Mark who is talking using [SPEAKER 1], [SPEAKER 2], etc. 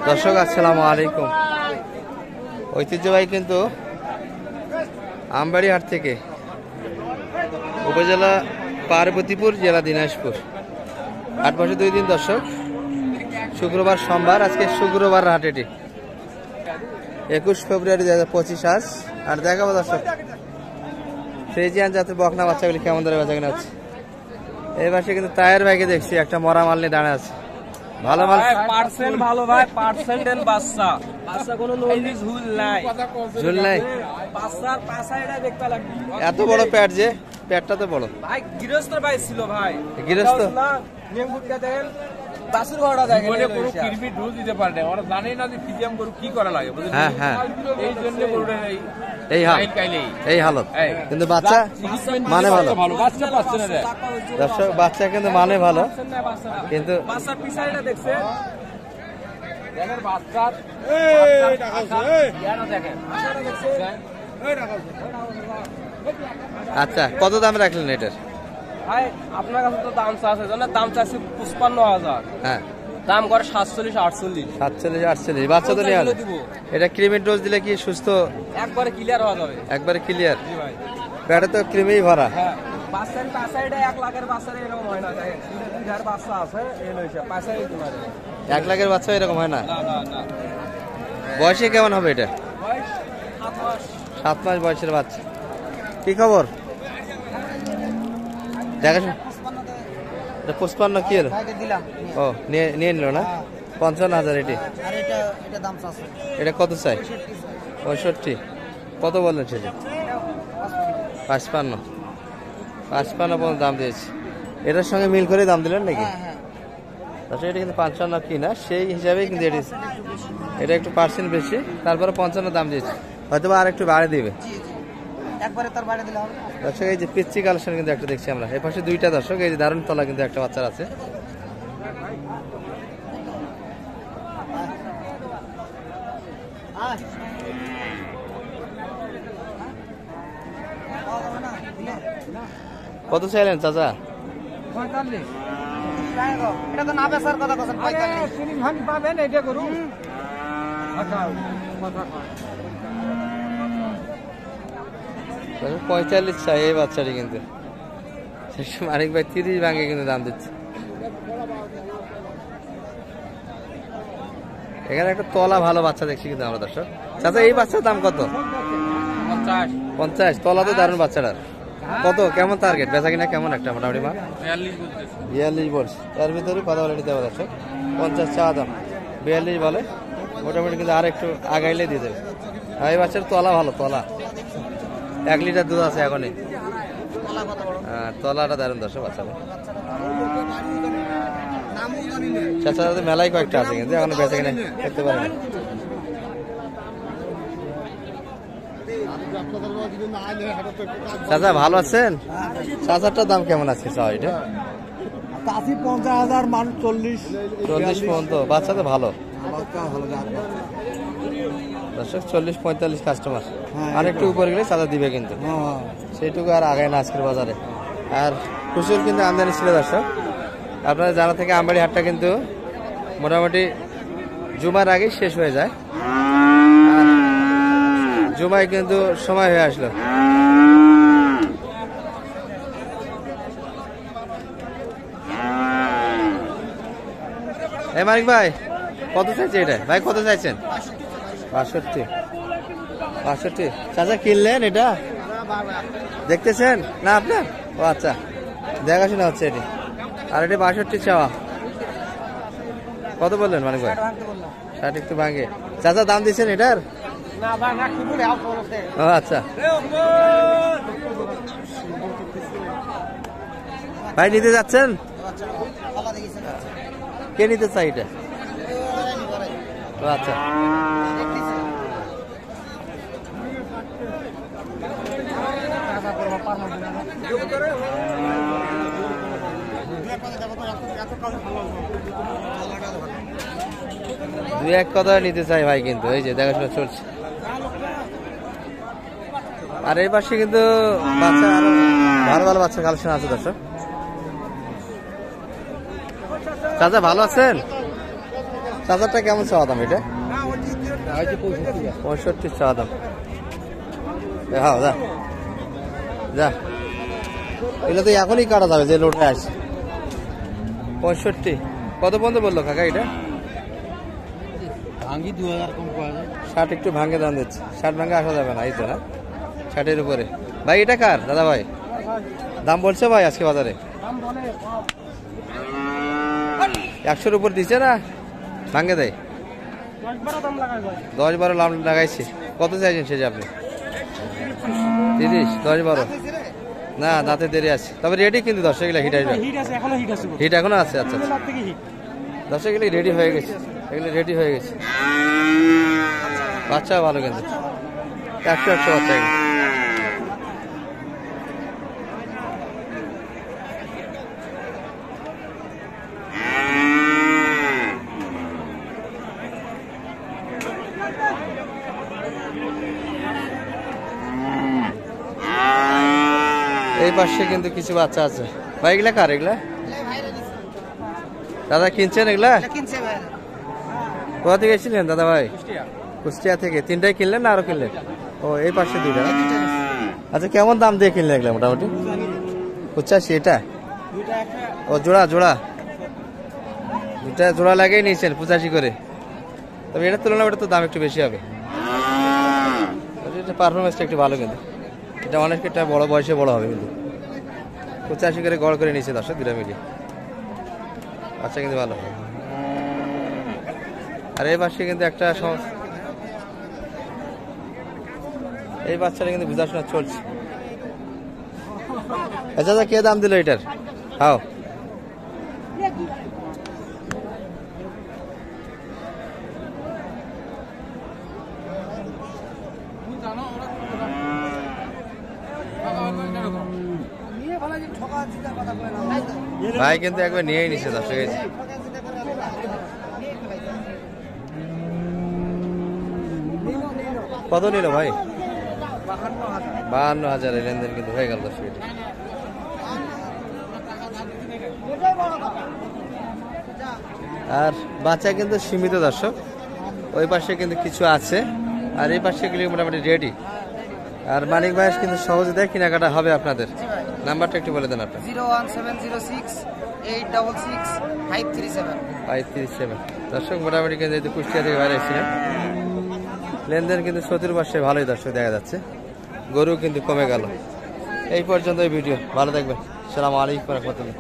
[SPEAKER 1] দর্শক আসসালামু আলাইকুম। ঐতিহ্যবাহী কিন্তু আমবাড়ি হাট থেকে উপজেলা পার্বতীপুর, জেলা দিনাজপুর। হাট বসে 2 দিন দর্শক, শুক্রবার সোমবার। আজকে শুক্রবার হাট, এটি 21 ফেব্রুয়ারি 2025। আজ আর দেখাবো দর্শক ফ্রিজিয়ান জাতের বকনা বাচ্চাগুলি কেমন ধরে বেচা কেনা হচ্ছে। এই পাশে কিন্তু টায়ার ভাইকে দেখছি একটা মরা মাল নিয়ে দাঁড়ায় আছে। ভালো মাল,
[SPEAKER 2] পার্সেন্ট ভালো ভাই, পার্সেন্টের বাচ্চা, বাচ্চা কোনো নলি ঝুল নাই,
[SPEAKER 1] ঝুল নাই।
[SPEAKER 2] বাচ্চার পাছা এটা দেখতে লাগবে।
[SPEAKER 1] এত বড় প্যাট, যে প্যাটটা তো বড়
[SPEAKER 2] ভাই গৃহস্থর ভাই ছিল ভাই,
[SPEAKER 1] গৃহস্থ
[SPEAKER 2] না নিয়ম করতে দেন বাসুর ঘরটা দেখেন
[SPEAKER 3] বলে কোনো কিরমি ঢুল দিতে পারে না, ওরা জানেই না যে ফিজিয়াম গরু কি করা লাগে, বুঝলেন?
[SPEAKER 1] হ্যাঁ হ্যাঁ,
[SPEAKER 3] এই জন্য গরুটা
[SPEAKER 1] এই হালত। কিন্তু বাচ্চা মানে ভালো,
[SPEAKER 3] বাচ্চা পাচ্ছে না রে
[SPEAKER 1] দর্শক, বাচ্চা কিন্তু মানে ভালো, কিন্তু
[SPEAKER 2] বাচ্চার পিছাইটা দেখছে
[SPEAKER 3] দেখেন বাচ্চার দেখেন।
[SPEAKER 1] আচ্ছা, কত দাম রাখলেন এটার?
[SPEAKER 2] ভাই আপনার কাছে তো দাম চাচ্ছে, জানেন দাম চাচ্ছি 55,000,
[SPEAKER 1] হ্যাঁ,
[SPEAKER 2] দাম করে 47-48।
[SPEAKER 1] 47-48 বাচ্চা তো নিয়ে এটা ক্রিমের ডোজ দিলে কি সুস্থ
[SPEAKER 2] একবারে ক্লিয়ার হওয়া যাবে,
[SPEAKER 1] একবারে ক্লিয়ার?
[SPEAKER 2] জি ভাই।
[SPEAKER 1] প্যাটে তো ক্রিমেই ভরা।
[SPEAKER 2] হ্যাঁ, বাচ্চার পাশাইটা 1 লাখের বাচ্চার এরকম হয় না, দেখেন যার বাচ্চা আছে এই লইছে পাশাই তোমার
[SPEAKER 1] 1 লাখের বাচ্চা এরকম হয় না।
[SPEAKER 2] না না না।
[SPEAKER 1] বয়সে কেমন হবে এটা?
[SPEAKER 2] বয়স 7 মাস।
[SPEAKER 1] 7 মাস বয়সের বাচ্চা। কি খবর? দেখাশোনা 55 কি হলো? ও নিয়ে নিল না, 55,000 এটি। এটা কত চাই? 65। কত বললেন সেটা? 55 পর্যন্ত দাম দিয়েছি। এটার সঙ্গে মিল করে দাম দিলেন নাকি? আচ্ছা, এটা কিন্তু 55 কি না, সেই হিসাবেই কিন্তু এটা একটু পার্সেন্ট বেশি, তারপরে 55 দাম দিয়েছি, হয়তো বা আর একটু বাড়ে দিবে। দর্শক এই যে পিচ্ছি কালেকশন কিন্তু একটা দেখছি আমরা, এই পাশে 2টা দর্শক, এই যে দারুণ তলা কিন্তু একটা বাচ্চার আছে। কত চাইলেন চাচা?
[SPEAKER 2] 45। এটা তো না বেচার কথা বলেন, 45 তিনি ভাঙ পাবেন এটা করু। আচ্ছা, কথা কয়
[SPEAKER 1] 45 চাই এই বাচ্চাটি, কিন্তু মানিক ভাই 30 ভাঙে কিন্তু দাম দিচ্ছে। এখানে একটা তলা ভালো বাচ্চা দেখছি কিন্তু আমরা দর্শক। চাচা এই বাচ্চার দাম কত? 50। তলা তো দারুণ বাচ্চাটার। কত কেমন টার্গেট বেচা কিনা কেমন একটা মোটামুটি মা? 42 বলছে, তার ভিতরে কথা বলে নিতে হবে দর্শক। 50 চা দাম, 42 বলে, মোটামুটি কিন্তু আর একটু আগাইলে দিয়ে দেবে। আর এই বাচ্চার তলা ভালো, তলা 1 লিটার দুধ আছে এখনই। তলাটা দারুণ দর্শক বাচ্চাটা। চাচা মেলায় কয়েকটা আছে কিন্তু এখন বেচা কিনা করতে পারে না। চাচা ভালো আছেন? চাচারটার দাম কেমন আছে? চাও এটা
[SPEAKER 4] 50,000 মান 40
[SPEAKER 1] পর্যন্ত। বাচ্চা তো ভালো দর্শক, 40-45 কাস্টমার। আর একটু উপরে গেলে চাচা দিবে কিন্তু, সেইটুকু আর আগায় না আজকের বাজারে। আর প্রচুর কিন্তু আমদানি ছিল দর্শক। আপনারা জানা থেকে আমবাড়ি হাটটা কিন্তু মোটামুটি জুমার আগেই শেষ হয়ে যায়, জুমায় কিন্তু সময় হয়ে আসলো। এই মানিক ভাই কত চাইছে এটা? ভাই কত চাইছেন? 65। চাচা কিনলেন এটা? দেখতেছেন না আপনার? ও আচ্ছা, দেখাশোনা হচ্ছে এটি। আর এটি 62 চাওয়া। কত বললেন মানিক ভাই? 60 একটু ভাঙে। চাচা দাম দিচ্ছেন এটার? ও আচ্ছা, ভাই নিতে যাচ্ছেন? কে নিতে চাই এটা? ও আচ্ছা, দুই এক কথা নিতে চাই ভাই, কিন্তু এই যে দেখাশোনা চলছে। আর এই পাশে কিন্তু বাচ্চা আরো ভালো ভালো বাচ্চা কালেকশন আছে দর্শক। চাচা ভালো আছেন? চাচারটা কেমন চাওয়া দাম এটা? 65 চাওয়া দাম। হ্যাঁ যা যা, এগুলো তো এখনই কাটা যাবে যে লোটে আসছে। 65 কত পর্যন্ত বললো কাকা এটা? 60 একটু ভাঙে দাম দিচ্ছে। 60 ভাঙে আসা যাবে না, এই তো না 60-এর উপরে। ভাই এটা কার দাদা ভাই? দাম বলছে ভাই আজকে বাজারে 100-র উপর দিচ্ছে না, ভাঙে দেয়। 10-12 লাভ লাগাইছে। কত চাইছেন সে যে আপনি? 30, 10-12 না, দাঁতে দেরি আছে। তবে রেডি কিন্তু দর্শক এগুলো হিট আসবে, হিট এখনো আছে। আচ্ছা আচ্ছা, দর্শক এগুলো রেডি হয়ে গেছে, এগুলো রেডি হয়ে গেছে। বাচ্চা ভালো কিন্তু 100 বাচ্চা এগুলো। এই পাশে কিন্তু কিছু বাচ্চা আছে। ভাই এগুলা কার? এগুলা দাদা কিনছেন? এগুলা কোথা থেকে এসেছিলেন দাদা ভাই? কুষ্টিয়া থেকে। 3টাই কিনলেন না আরো কিনলেন? ও এই পাশে 2টা। আচ্ছা কেমন দাম দিয়ে কিনলেন এগুলা মোটামুটি? 85 এটা? ও জোড়া জোড়া, 2টা জোড়া লাগিয়ে নিয়েছেন 85 করে। তবে এটার তুলনায় ওটা তো দাম একটু বেশি হবে। এটা পারফরমেন্সটা একটু ভালো কিন্তু, এটা অনেকটা বড় বয়সে বড় হবে কিন্তু। 85 করে গড় করে নিয়েছে দর্শক 2টা মিলিয়ে। আচ্ছা কিন্তু ভালো। আর এই পাশে কিন্তু একটা এই বাচ্চাটা কিন্তু বুঝাশোনা চলছে। আচ্ছা আচ্ছা, কে দাম দিল এটার? হাও ভাই কিন্তু একবার নিয়েই নিচ্ছে দর্শক। কত নিল ভাই? 52,000 লেনদেন কিন্তু হয়ে গেল দর্শক। আর বাচ্চা কিন্তু সীমিত দর্শক, ওই পাশে কিন্তু কিছু আছে, আর এই পাশে গুলি মোটামুটি রেডি। আর মানিক ভাই কিন্তু সহজে দেয়, কেনাকাটা হবে আপনাদের। নাম্বারটা একটু বলে দেন আপনার। 01706837537 দর্শক। মোটামুটি কিন্তু কুষ্টিয়া থেকে বাইরে এসেছিলেন, লেনদেন কিন্তু 70 পাশে ভালোই দর্শক দেখা যাচ্ছে। গরু কিন্তু কমে গেল। এই পর্যন্ত এই ভিডিও, ভালো থাকবেন। আসসালামু আলাইকুম ওয়া রাহমাতুল্লাহ।